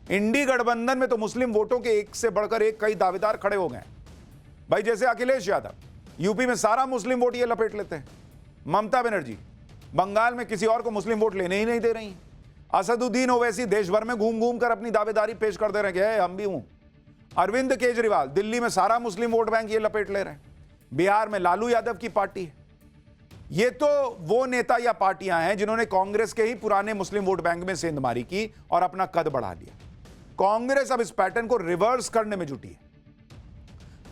इंडी गठबंधन में तो मुस्लिम वोटों के एक से बढ़कर एक कई दावेदार खड़े हो गए भाई, जैसे अखिलेश यादव यूपी में सारा मुस्लिम वोट ये लपेट लेते हैं, ममता बनर्जी बंगाल में किसी और को मुस्लिम वोट लेने ही नहीं दे रही, असदुद्दीन ओवैसी देश भर में घूम घूम कर अपनी दावेदारी पेश कर दे रहे हैं हम भी हूं, अरविंद केजरीवाल दिल्ली में सारा मुस्लिम वोट बैंक ये लपेट ले रहे हैं, बिहार में लालू यादव की पार्टी है। ये तो वो नेता या पार्टियां हैं जिन्होंने कांग्रेस के ही पुराने मुस्लिम वोट बैंक में सेंधमारी की और अपना कद बढ़ा लिया। कांग्रेस अब इस पैटर्न को रिवर्स करने में जुटी है।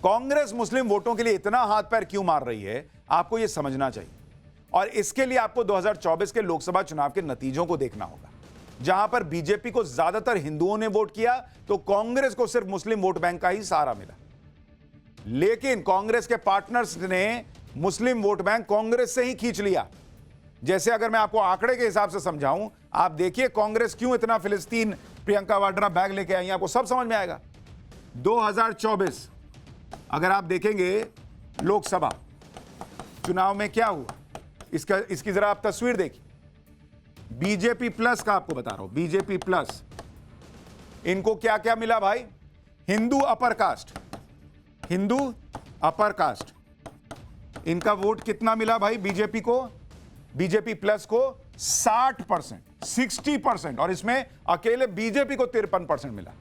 कांग्रेस मुस्लिम वोटों के लिए इतना हाथ पैर क्यों मार रही है, आपको यह समझना चाहिए, और इसके लिए आपको 2024 के लोकसभा चुनाव के नतीजों को देखना होगा। जहां पर बीजेपी को ज्यादातर हिंदुओं ने वोट किया तो कांग्रेस को सिर्फ मुस्लिम वोट बैंक का ही सहारा मिला, लेकिन कांग्रेस के पार्टनर्स ने मुस्लिम वोट बैंक कांग्रेस से ही खींच लिया। जैसे अगर मैं आपको आंकड़े के हिसाब से समझाऊं, आप देखिए कांग्रेस क्यों इतना फिलिस्तीन प्रियंका वाड्रा बैग लेके आई, आपको सब समझ में आएगा। 2024 अगर आप देखेंगे लोकसभा चुनाव में क्या हुआ, इसकी जरा आप तस्वीर देखिए। बीजेपी प्लस का आपको बता रहा हूं, बीजेपी प्लस इनको क्या क्या मिला भाई, Hindu upper caste, Hindu upper caste, इनका वोट कितना मिला भाई बीजेपी को, बीजेपी प्लस को 60%, 60%, और इसमें अकेले बीजेपी को 53% मिला।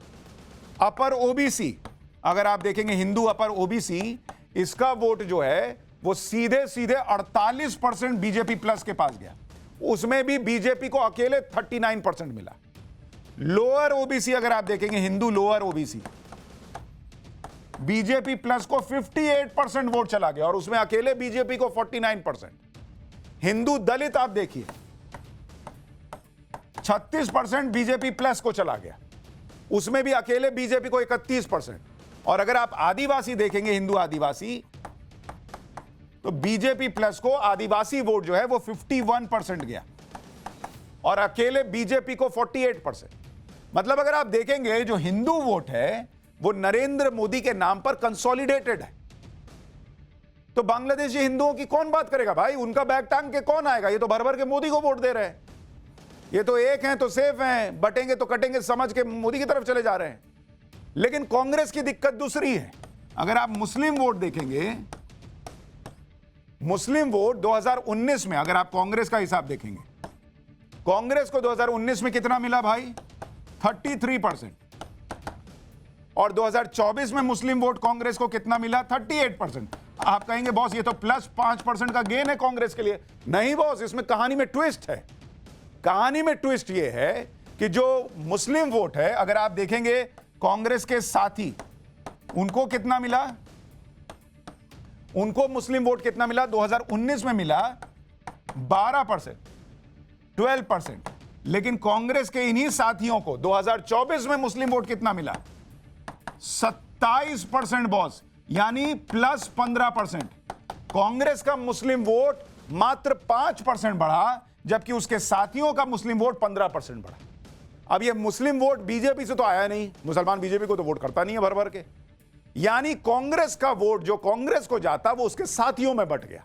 अपर ओबीसी अगर आप देखेंगे, हिंदू अपर ओबीसी, इसका वोट जो है वो सीधे सीधे 48% बीजेपी प्लस के पास गया, उसमें भी बीजेपी को अकेले 39% मिला। लोअर ओबीसी अगर आप देखेंगे, Hindu lower OBC, BJP plus को 58% वोट चला गया और उसमें अकेले बीजेपी को 49%। हिंदू दलित आप देखिए 36% बीजेपी प्लस को चला गया, उसमें भी अकेले बीजेपी को 31%। और अगर आप आदिवासी देखेंगे, हिंदू आदिवासी, तो बीजेपी प्लस को आदिवासी वोट जो है वो 51% गया और अकेले बीजेपी को 48%। मतलब अगर आप देखेंगे जो हिंदू वोट है वो नरेंद्र मोदी के नाम पर कंसोलिडेटेड है। तो बांग्लादेशी हिंदुओं की कौन बात करेगा भाई, उनका बैग टांग के कौन आएगा, ये तो भर भर के मोदी को वोट दे रहे हैं, ये तो एक हैं तो सेफ हैं, बटेंगे तो कटेंगे समझ के मोदी की तरफ चले जा रहे हैं। लेकिन कांग्रेस की दिक्कत दूसरी है। अगर आप मुस्लिम वोट देखेंगे, मुस्लिम वोट 2019 में अगर आप कांग्रेस का हिसाब देखेंगे, कांग्रेस को 2019 में कितना मिला भाई, 33%, और 2024 में मुस्लिम वोट कांग्रेस को कितना मिला, 38%। आप कहेंगे बॉस ये तो प्लस 5% का गेन है कांग्रेस के लिए। नहीं बॉस, इसमें कहानी में ट्विस्ट है। कहानी में ट्विस्ट ये है कि जो मुस्लिम वोट है, अगर आप देखेंगे कांग्रेस के साथी, उनको कितना मिला, उनको मुस्लिम वोट कितना मिला, 2019 में मिला 12%, 12%, लेकिन कांग्रेस के इन्हीं साथियों को 2024 में मुस्लिम वोट कितना मिला, 27% बॉस, यानी प्लस 15%। कांग्रेस का मुस्लिम वोट मात्र 5% बढ़ा, जबकि उसके साथियों का मुस्लिम वोट 15% बढ़ा। अब ये मुस्लिम वोट बीजेपी से तो आया नहीं, मुसलमान बीजेपी को तो वोट करता नहीं है भर भर के, यानी कांग्रेस का वोट जो कांग्रेस को जाता वो उसके साथियों में बट गया,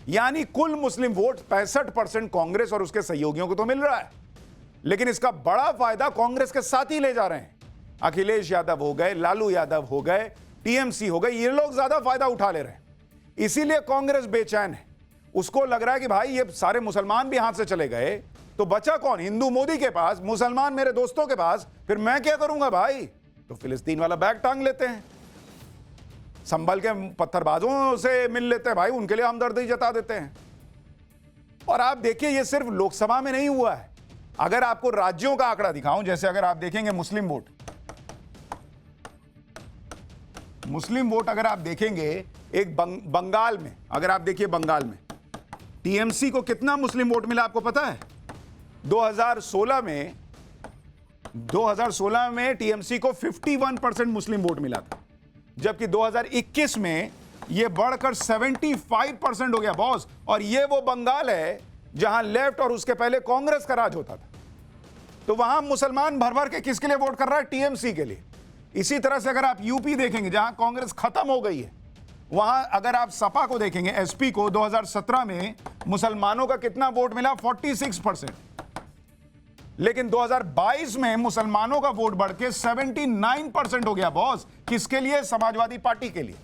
यानी कुल मुस्लिम वोट 65% कांग्रेस और उसके सहयोगियों को तो मिल रहा है, लेकिन इसका बड़ा फायदा कांग्रेस के साथी ले जा रहे हैं। अखिलेश यादव हो गए, लालू यादव हो गए, टीएमसी हो गए, ये लोग ज्यादा फायदा उठा ले रहे हैं। इसीलिए कांग्रेस बेचैन है। उसको लग रहा है कि भाई ये सारे मुसलमान भी हाथ से चले गए तो बचा कौन, हिंदू मोदी के पास, मुसलमान मेरे दोस्तों के पास, फिर मैं क्या करूंगा भाई, तो फिलिस्तीन वाला बैग टांग लेते हैं, संभल के पत्थरबाजों से मिल लेते हैं भाई, उनके लिए हमदर्दी जता देते हैं। और आप देखिए ये सिर्फ लोकसभा में नहीं हुआ है, अगर आपको राज्यों का आंकड़ा दिखाऊं, जैसे अगर आप देखेंगे मुस्लिम वोट, मुस्लिम वोट अगर आप देखेंगे एक बंगाल में, अगर आप देखिए बंगाल में टीएमसी को कितना मुस्लिम वोट मिला आपको पता है, 2016 में टीएमसी को 51% मुस्लिम वोट मिला था, जबकि 2021 में यह बढ़कर 75% हो गया बॉस। और यह वो बंगाल है जहां लेफ्ट और उसके पहले कांग्रेस का राज होता था, तो वहां मुसलमान भर भर के किसके लिए वोट कर रहा है, टीएमसी के लिए। इसी तरह से अगर आप यूपी देखेंगे जहां कांग्रेस खत्म हो गई है, वहां अगर आप सपा को देखेंगे, एसपी को, 2017 में मुसलमानों का कितना वोट मिला, 46%, लेकिन 2022 में मुसलमानों का वोट बढ़ के 79% हो गया बॉस। किसके लिए? समाजवादी पार्टी के लिए।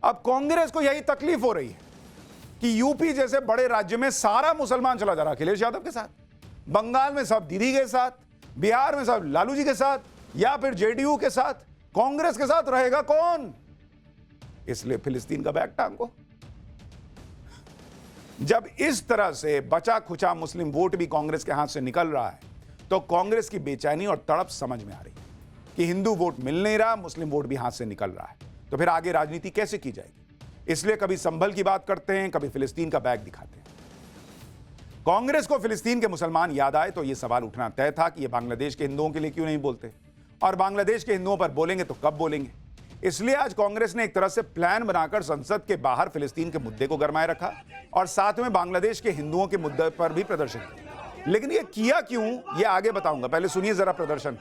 अब कांग्रेस को यही तकलीफ हो रही है कि यूपी जैसे बड़े राज्य में सारा मुसलमान चला जा रहा अखिलेश यादव के साथ, बंगाल में सब दीदी के साथ, बिहार में सब लालू जी के साथ, या फिर जेडीयू के साथ। कांग्रेस के साथ रहेगा कौन? इसलिए फिलिस्तीन का बैग टांगो। जब इस तरह से बचा खुचा मुस्लिम वोट भी कांग्रेस के हाथ से निकल रहा है तो कांग्रेस की बेचैनी और तड़प समझ में आ रही है कि हिंदू वोट मिल नहीं रहा, मुस्लिम वोट भी हाथ से निकल रहा है, तो फिर आगे राजनीति कैसे की जाएगी? इसलिए कभी संभल की बात करते हैं, कभी फिलिस्तीन का बैग दिखाते हैं। कांग्रेस को फिलिस्तीन के मुसलमान याद आए तो यह सवाल उठना तय था कि यह बांग्लादेश के हिंदुओं के लिए क्यों नहीं बोलते, और बांग्लादेश के हिंदुओं पर बोलेंगे तो कब बोलेंगे। इसलिए आज कांग्रेस ने एक तरह से प्लान बनाकर संसद के बाहर फिलिस्तीन के मुद्दे को गरमाए रखा और साथ में बांग्लादेश के हिंदुओं के मुद्दे पर भी प्रदर्शन किया। लेकिन ये किया क्यों, ये आगे बताऊंगा, पहले सुनिए जरा प्रदर्शन।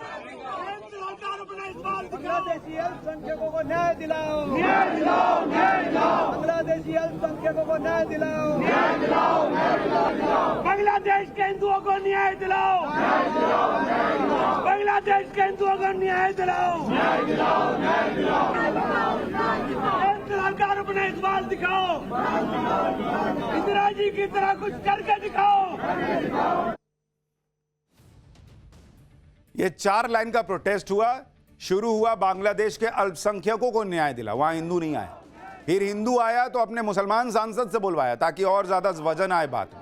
बांग्लादेशी अल्पसंख्यकों को न्याय दिलाओ, न्याय दिलाओ, न्याय दिलाओ। बांग्लादेशी अल्पसंख्यकों को न्याय दिलाओ, न्याय दिलाओ, न्याय दिलाओ। बांग्लादेश के हिंदुओं को न्याय दिलाओ, न्याय दिलाओ, न्याय दिलाओ। बांग्लादेश के हिंदुओं को न्याय दिलाओ, न्याय दिलाओ, न्याय दिलाओ। सरकार अपना इकबाल दिखाओ, इंदिरा जी की तरह कुछ करके दिखाओ। ये 4 लाइन का प्रोटेस्ट हुआ, शुरू हुआ बांग्लादेश के अल्पसंख्यकों को न्याय दिला, वहां हिंदू नहीं आया। फिर हिंदू आया तो अपने मुसलमान सांसद से बुलवाया ताकि और ज्यादा वजन आए बात में,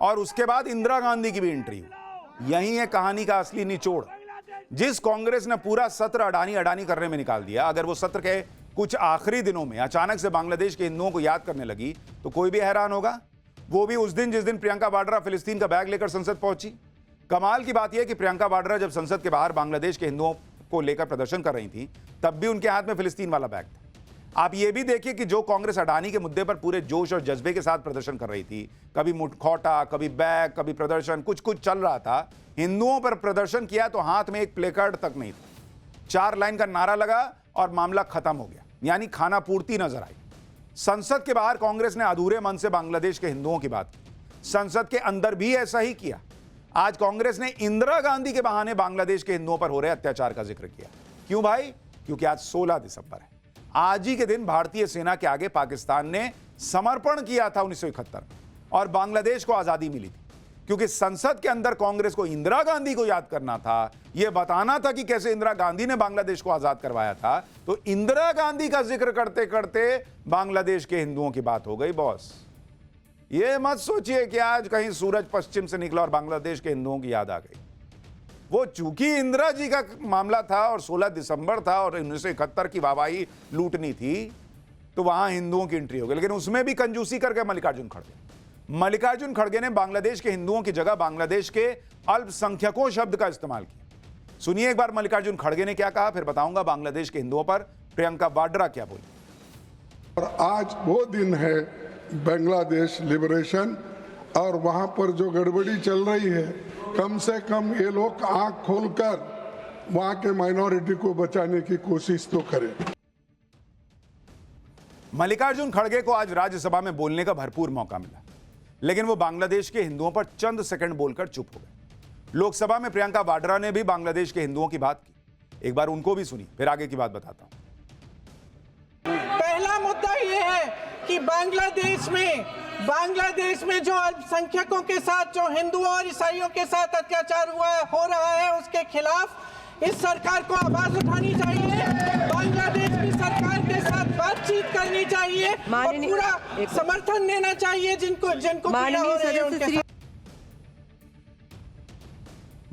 और उसके बाद इंदिरा गांधी की भी एंट्री हुई। यही है कहानी का असली निचोड़। जिस कांग्रेस ने पूरा सत्र अडानी अडानी करने में निकाल दिया, अगर वो सत्र के कुछ आखिरी दिनों में अचानक से बांग्लादेश के हिंदुओं को याद करने लगी तो कोई भी हैरान होगा। वो भी उस दिन जिस दिन प्रियंका वाड्रा फिलिस्तीन का बैग लेकर संसद पहुंची। कमाल की बात यह कि प्रियंका वाड्रा जब संसद के बाहर बांग्लादेश के हिंदुओं को लेकर प्रदर्शन कर रही थी तब भी उनके हाथ में फिलिस्तीन वाला बैग था। आप ये भी देखिए कि जो कांग्रेस अडानी के मुद्दे पर पूरे जोश और जज्बे के साथ प्रदर्शन कर रही थी, कभी मुखौटा, कभी बैग, कभी प्रदर्शन, कुछ कुछ चल रहा था, हिंदुओं पर प्रदर्शन किया तो हाथ में एक प्लेकार्ड तक नहीं था। 4 लाइन का नारा लगा और मामला खत्म हो गया, यानी खाना पूर्ति नजर आई। संसद के बाहर कांग्रेस ने अधूरे मन से बांग्लादेश के हिंदुओं की बात की, संसद के अंदर भी ऐसा ही किया। आज कांग्रेस ने इंदिरा गांधी के बहाने बांग्लादेश के हिंदुओं पर हो रहे अत्याचार का जिक्र किया। क्यों भाई? क्योंकि आज 16 दिसंबर है। आज ही के दिन भारतीय सेना के आगे पाकिस्तान ने समर्पण किया था 1971 में, और बांग्लादेश को आजादी मिली थी। क्योंकि संसद के अंदर कांग्रेस को इंदिरा गांधी को याद करना था, यह बताना था कि कैसे इंदिरा गांधी ने बांग्लादेश को आजाद करवाया था, तो इंदिरा गांधी का जिक्र करते करते बांग्लादेश के हिंदुओं की बात हो गई बॉस। ये मत सोचिए कि आज कहीं सूरज पश्चिम से निकला और बांग्लादेश के हिंदुओं की याद आ गई। वो चूंकि इंदिरा जी का मामला था और 16 दिसंबर था और 1971 की वाहवाही लूटनी थी, तो वहां हिंदुओं की एंट्री हो गई। लेकिन उसमें भी कंजूसी करके मल्लिकार्जुन खड़गे ने बांग्लादेश के हिंदुओं की जगह बांग्लादेश के अल्पसंख्यकों शब्द का इस्तेमाल किया। सुनिए एक बार मल्लिकार्जुन खड़गे ने क्या कहा, फिर बताऊंगा बांग्लादेश के हिंदुओं पर प्रियंका वाड्रा क्या बोली। और आज वो दिन है बांग्लादेश लिबरेशन, और वहां पर जो गड़बड़ी चल रही है, कम से कम ये लोग आंख खोलकर वहां के माइनॉरिटी को बचाने की कोशिश तो करें। मल्लिकार्जुन खड़गे को आज राज्यसभा में बोलने का भरपूर मौका मिला, लेकिन वो बांग्लादेश के हिंदुओं पर चंद सेकंड बोलकर चुप हो गए। लोकसभा में प्रियंका वाड्रा ने भी बांग्लादेश के हिंदुओं की बात की, एक बार उनको भी सुनी, फिर आगे की बात बताता हूं। पहला मुद्दा यह है कि बांग्लादेश में जो अल्पसंख्यकों के साथ, जो हिंदुओं और ईसाइयों के साथ अत्याचार हो रहा है, उसके खिलाफ इस सरकार को आवाज उठानी चाहिए। बांग्लादेश की सरकार के साथ बातचीत करनी चाहिए और पूरा समर्थन देना चाहिए जिनको पीड़ा हो रही है उनके साथ।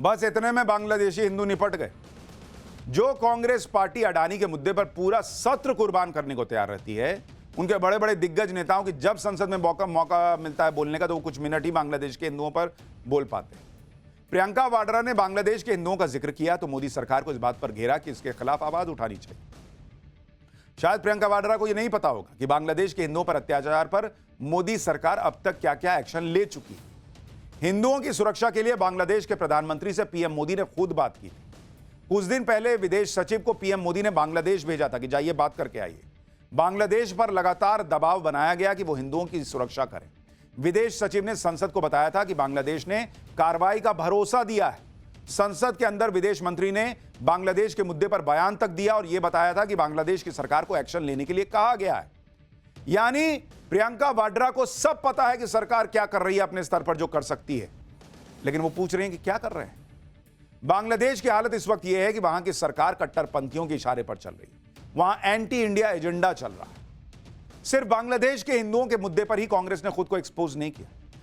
बस इतने में बांग्लादेशी हिंदू निपट गए। जो कांग्रेस पार्टी अडानी के मुद्दे पर पूरा सत्र कुर्बान करने को तैयार रहती है, उनके बड़े बड़े दिग्गज नेताओं की जब संसद में मौका मिलता है बोलने का, तो वो कुछ मिनट ही बांग्लादेश के हिंदुओं पर बोल पाते हैं। प्रियंका वाड्रा ने बांग्लादेश के हिंदुओं का जिक्र किया तो मोदी सरकार को इस बात पर घेरा कि इसके खिलाफ आवाज उठानी चाहिए। शायद प्रियंका वाड्रा को यह नहीं पता होगा कि बांग्लादेश के हिंदुओं पर अत्याचार पर मोदी सरकार अब तक क्या क्या एक्शन ले चुकी है। हिंदुओं की सुरक्षा के लिए बांग्लादेश के प्रधानमंत्री से पीएम मोदी ने खुद बात की। कुछ दिन पहले विदेश सचिव को पीएम मोदी ने बांग्लादेश भेजा था कि जाइए बात करके आइए। बांग्लादेश पर लगातार दबाव बनाया गया कि वो हिंदुओं की सुरक्षा करें। विदेश सचिव ने संसद को बताया था कि बांग्लादेश ने कार्रवाई का भरोसा दिया है संसद के अंदर विदेश मंत्री ने बांग्लादेश के मुद्दे पर बयान तक दिया और यह बताया था कि बांग्लादेश की सरकार को एक्शन लेने के लिए कहा गया है। यानी प्रियंका वाड्रा को सब पता है कि सरकार क्या कर रही है अपने स्तर पर जो कर सकती है, लेकिन वो पूछ रहे हैं कि क्या कर रहे हैं। बांग्लादेश की हालत इस वक्त यह है कि वहां की सरकार कट्टरपंथियों के इशारे पर चल रही है, वहां एंटी इंडिया एजेंडा चल रहा है। सिर्फ बांग्लादेश के हिंदुओं के मुद्दे पर ही कांग्रेस ने खुद को एक्सपोज नहीं किया।